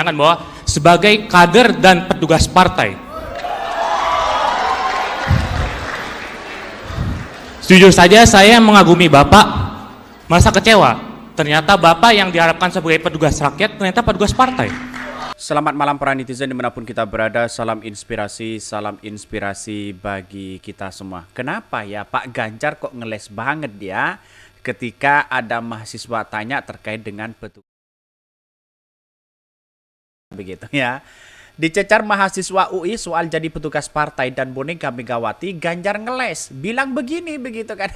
pertanyakan bahwa sebagai kader dan petugas partai, jujur saja saya mengagumi Bapak, merasa kecewa. Ternyata Bapak yang diharapkan sebagai petugas rakyat ternyata petugas partai. Selamat malam para netizen dimanapun kita berada, salam inspirasi bagi kita semua. Kenapa ya Pak Ganjar kok ngeles banget dia ketika ada mahasiswa tanya terkait dengan petugas begitu ya. Dicecar mahasiswa UI soal jadi petugas partai dan boneka Megawati, Ganjar ngeles, bilang begini begitu kan.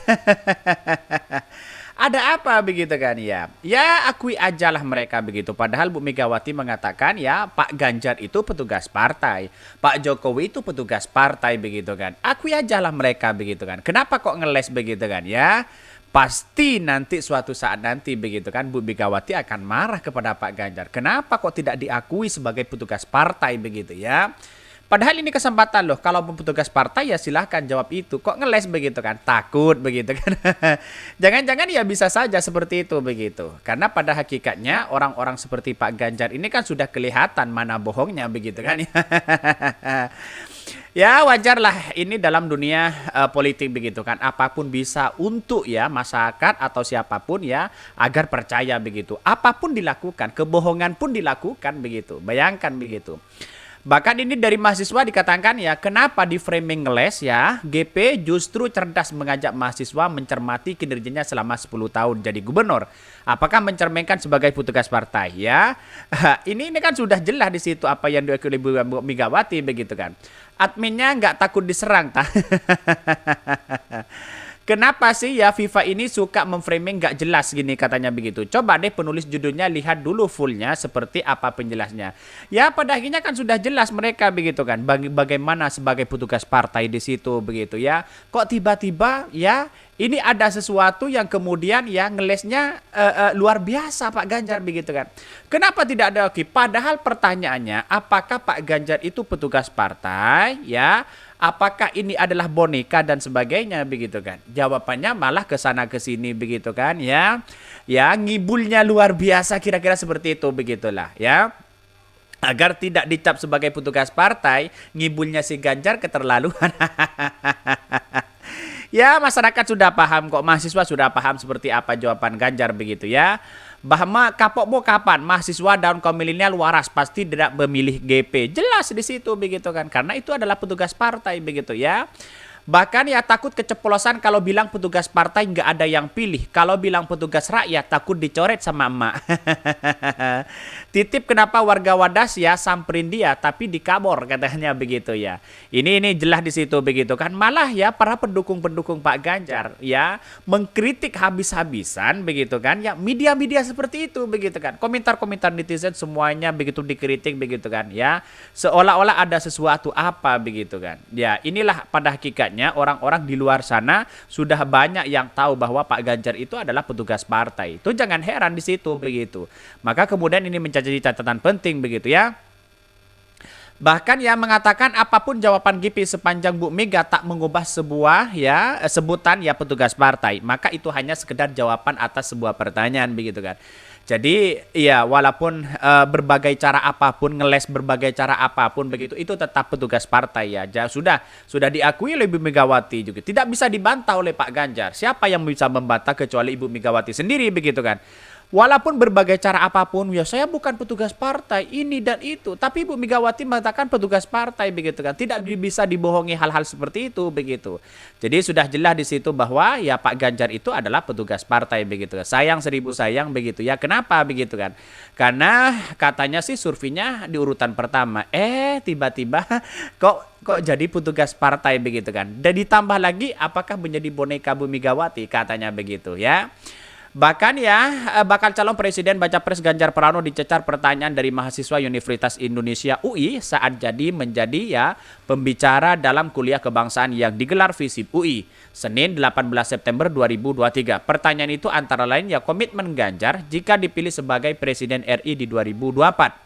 Ada apa begitu kan ya? Ya akui ajalah mereka begitu. Padahal Bu Megawati mengatakan ya Pak Ganjar itu petugas partai, Pak Jokowi itu petugas partai begitu kan. Akui ajalah mereka begitu kan. Kenapa kok ngeles begitu kan ya? Pasti nanti suatu saat nanti begitu kan Bu Megawati akan marah kepada Pak Ganjar. Kenapa kok tidak diakui sebagai petugas partai begitu ya? Padahal ini kesempatan loh, kalau petugas partai ya silahkan jawab itu. Kok ngeles begitu kan? Takut begitu kan? Jangan-jangan ya bisa saja seperti itu begitu. Karena pada hakikatnya orang-orang seperti Pak Ganjar ini kan sudah kelihatan mana bohongnya begitu kan? Ya wajar lah, ini dalam dunia politik begitu kan. Apapun bisa untuk ya masyarakat atau siapapun ya agar percaya begitu. Apapun dilakukan, kebohongan pun dilakukan begitu. Bayangkan begitu. Bahkan ini dari mahasiswa dikatakan ya, kenapa di framing ngeles ya, GP justru cerdas mengajak mahasiswa mencermati kinerjanya selama 10 tahun jadi gubernur. Apakah mencerminkan sebagai petugas partai ya? Ini kan sudah jelas di situ apa yang diakui Bu Megawati begitu kan. Adminnya nggak takut diserang. Kenapa sih ya FIFA ini suka memframing nggak jelas gini katanya begitu. Coba deh penulis judulnya lihat dulu fullnya seperti apa penjelasnya. Ya pada akhirnya kan sudah jelas mereka begitu kan. Bagaimana sebagai petugas partai di situ begitu ya. Kok tiba-tiba ya ini ada sesuatu yang kemudian ya ngelesnya luar biasa Pak Ganjar begitu kan. Kenapa tidak ada oke? Padahal pertanyaannya apakah Pak Ganjar itu petugas partai ya? Apakah ini adalah boneka dan sebagainya begitu kan? Jawabannya malah ke sana ke sini begitu kan ya. Ya ngibulnya luar biasa kira-kira seperti itu begitulah ya. Agar tidak dicap sebagai petugas partai, ngibulnya si Ganjar keterlaluan. Ya masyarakat sudah paham kok, mahasiswa sudah paham seperti apa jawaban Ganjar begitu ya. Bahwa kapokmu kapan mahasiswa dan kaum milenial waras pasti tidak memilih GP. Jelas di situ begitu kan. Karena itu adalah petugas partai begitu ya. Bahkan ya takut keceplosan kalau bilang petugas partai nggak ada yang pilih. Kalau bilang petugas rakyat takut dicoret sama emak. Titip kenapa warga Wadas ya samperin dia tapi dikabor katanya begitu ya. Ini jelas di situ begitu kan. Malah ya para pendukung-pendukung Pak Ganjar ya mengkritik habis-habisan begitu kan. Ya media-media seperti itu begitu kan. Komentar-komentar netizen semuanya begitu dikritik begitu kan ya. Seolah-olah ada sesuatu apa begitu kan. Ya inilah pada hakikatnya orang-orang di luar sana sudah banyak yang tahu bahwa Pak Ganjar itu adalah petugas partai. Itu jangan heran di situ begitu. Maka kemudian ini menjadi catatan penting begitu ya. Bahkan ya mengatakan apapun jawaban GP sepanjang Bu Mega tak mengubah sebuah ya sebutan ya petugas partai. Maka itu hanya sekedar jawaban atas sebuah pertanyaan begitu kan. Jadi ya walaupun berbagai cara apapun, ngeles berbagai cara apapun begitu, itu tetap petugas partai ya. Sudah diakui oleh Ibu Megawati juga. Tidak bisa dibantah oleh Pak Ganjar. Siapa yang bisa membantah kecuali Ibu Megawati sendiri begitu kan. Walaupun berbagai cara apapun, ya saya bukan petugas partai, ini dan itu. Tapi Ibu Megawati mengatakan petugas partai begitu kan. Tidak bisa dibohongi hal-hal seperti itu begitu. Jadi sudah jelas di situ bahwa ya Pak Ganjar itu adalah petugas partai begitu. Sayang seribu sayang begitu ya. Kenapa begitu kan? Karena katanya sih surveinya di urutan pertama. Tiba-tiba kok jadi petugas partai begitu kan. Dan ditambah lagi apakah menjadi boneka Bu Megawati katanya begitu ya. Bahkan ya bakal calon presiden baca pres Ganjar Pranowo dicecar pertanyaan dari mahasiswa Universitas Indonesia UI saat jadi menjadi ya pembicara dalam kuliah kebangsaan yang digelar FISIP UI Senin 18 September 2023. Pertanyaan itu antara lain ya komitmen Ganjar jika dipilih sebagai presiden RI di 2024.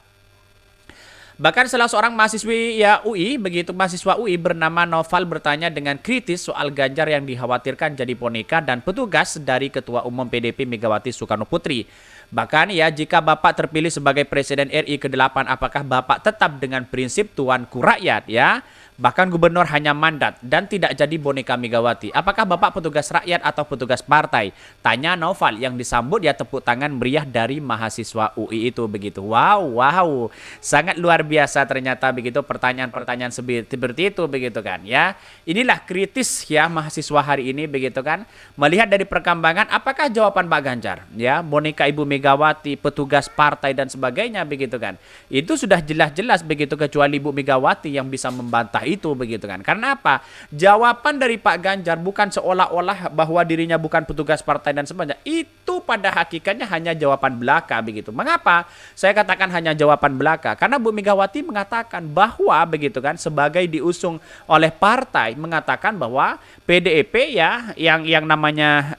Bahkan salah seorang mahasiswi ya UI, begitu mahasiswa UI bernama Noval bertanya dengan kritis soal Ganjar yang dikhawatirkan jadi boneka dan petugas dari Ketua Umum PDP Megawati Soekarno Putri. Bahkan ya, jika Bapak terpilih sebagai Presiden RI ke-8, apakah Bapak tetap dengan prinsip tuanku rakyat ya? Bahkan gubernur hanya mandat dan tidak jadi boneka Megawati. Apakah Bapak petugas rakyat atau petugas partai? Tanya Noval yang disambut ya tepuk tangan meriah dari mahasiswa UI itu begitu. Wow. Sangat luar biasa ternyata begitu pertanyaan-pertanyaan seperti itu begitu kan ya. Inilah kritis ya mahasiswa hari ini begitu kan. Melihat dari perkembangan apakah jawaban Pak Ganjar ya, boneka Ibu Megawati, petugas partai dan sebagainya begitu kan. Itu sudah jelas-jelas begitu, kecuali Ibu Megawati yang bisa membantah itu begitu kan. Karena apa? Jawaban dari Pak Ganjar bukan seolah-olah bahwa dirinya bukan petugas partai dan sebagainya. Itu pada hakikatnya hanya jawaban belaka begitu. Mengapa saya katakan hanya jawaban belaka? Karena Bu Megawati mengatakan bahwa begitu kan, sebagai diusung oleh partai, mengatakan bahwa PDIP ya yang namanya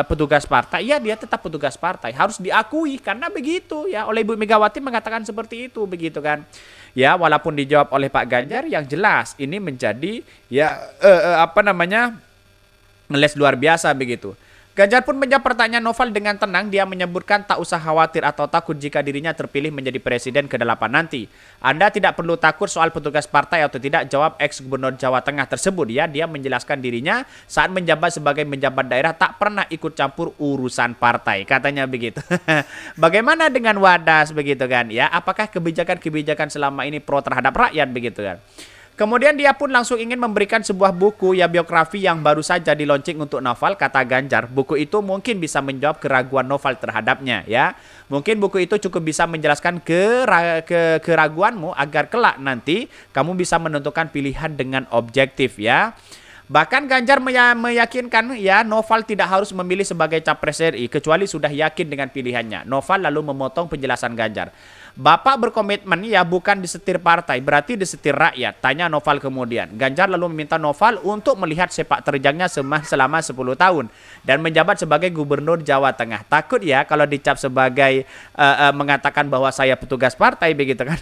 petugas partai, ya dia tetap petugas partai, harus diakui karena begitu ya, oleh Bu Megawati mengatakan seperti itu begitu kan. Ya, walaupun dijawab oleh Pak Ganjar yang jelas ini menjadi ya ngeles luar biasa begitu. Ganjar pun menjawab pertanyaan Noval dengan tenang. Dia menyebutkan tak usah khawatir atau takut jika dirinya terpilih menjadi presiden ke-8 nanti. Anda tidak perlu takut soal petugas partai atau tidak, jawab ex-gubernur Jawa Tengah tersebut. Ya, dia menjelaskan dirinya saat menjabat sebagai menjabat daerah tak pernah ikut campur urusan partai. Katanya begitu. Bagaimana dengan Wadas begitu kan? Ya, apakah kebijakan-kebijakan selama ini pro terhadap rakyat begitu kan? Kemudian dia pun langsung ingin memberikan sebuah buku ya biografi yang baru saja di launching untuk Noval. Kata Ganjar, buku itu mungkin bisa menjawab keraguan Noval terhadapnya ya. Mungkin buku itu cukup bisa menjelaskan keraguanmu agar kelak nanti kamu bisa menentukan pilihan dengan objektif ya. Bahkan Ganjar meyakinkan ya Noval tidak harus memilih sebagai capres RI kecuali sudah yakin dengan pilihannya. Noval lalu memotong penjelasan Ganjar. Bapak berkomitmen ya bukan disetir partai, berarti disetir rakyat. Tanya Noval kemudian. Ganjar lalu meminta Noval untuk melihat sepak terjangnya selama 10 tahun dan menjabat sebagai gubernur Jawa Tengah. Takut ya kalau dicap sebagai mengatakan bahwa saya petugas partai begitu kan.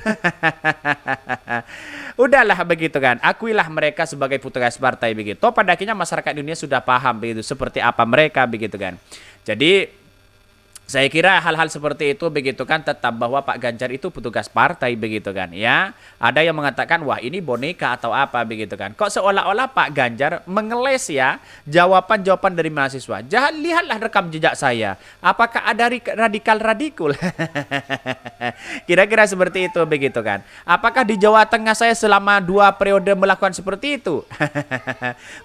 Udahlah begitu kan. Akuilah mereka sebagai petugas partai begitu. Pada akhirnya masyarakat dunia sudah paham begitu seperti apa mereka begitu kan. Jadi saya kira hal-hal seperti itu begitu kan, tetap bahwa Pak Ganjar itu petugas partai begitu kan ya. Ada yang mengatakan wah ini boneka atau apa begitu kan. Kok seolah-olah Pak Ganjar mengeles ya jawaban-jawaban dari mahasiswa. Lihatlah rekam jejak saya. Apakah ada radikal-radikul? Kira-kira seperti itu begitu kan. Apakah di Jawa Tengah saya selama 2 periode melakukan seperti itu?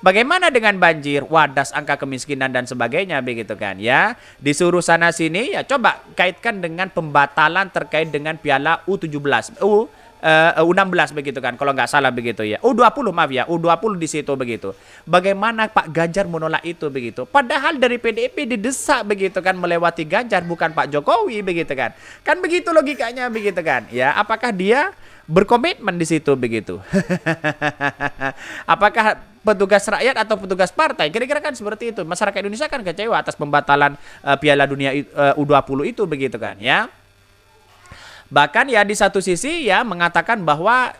Bagaimana dengan banjir, Wadas, angka kemiskinan dan sebagainya begitu kan ya. Disuruh sana sini ya, coba kaitkan dengan pembatalan terkait dengan Piala U17, U16 begitu kan, kalau nggak salah begitu ya. U20 maaf ya, U20 di situ begitu. Bagaimana Pak Ganjar menolak itu begitu? Padahal dari PDIP didesak begitu kan melewati Ganjar, bukan Pak Jokowi begitu kan. Kan begitu logikanya begitu kan. Ya, apakah dia berkomitmen di situ begitu? Apakah petugas rakyat atau petugas partai? Kira-kira kan seperti itu. Masyarakat Indonesia kan kecewa atas pembatalan Piala Dunia U20 itu begitu kan ya. Bahkan ya di satu sisi ya mengatakan bahwa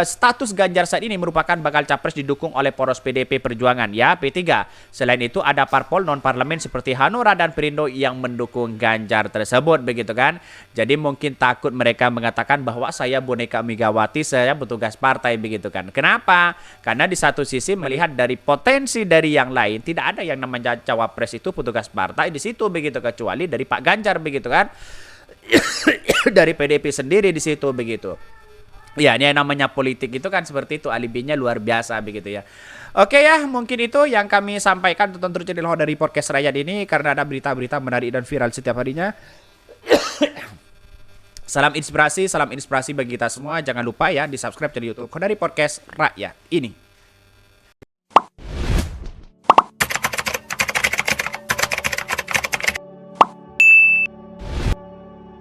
status Ganjar saat ini merupakan bakal capres didukung oleh poros PDP Perjuangan ya, P3. Selain itu ada parpol non parlemen seperti Hanura dan Perindo yang mendukung Ganjar tersebut begitu kan. Jadi mungkin takut mereka mengatakan bahwa saya boneka Megawati, saya petugas partai begitu kan. Kenapa? Karena di satu sisi melihat dari potensi dari yang lain, tidak ada yang namanya cawapres itu petugas partai di situ begitu, kecuali dari Pak Ganjar begitu kan. Dari PDP sendiri di situ begitu. Ya, ini yang namanya politik itu kan seperti itu, alibinya luar biasa begitu ya. Oke ya, mungkin itu yang kami sampaikan tentang channel dari podcast Rakyat ini, karena ada berita-berita menarik dan viral setiap harinya. Salam inspirasi bagi kita semua. Jangan lupa ya di subscribe channel YouTube dari podcast Rakyat ini.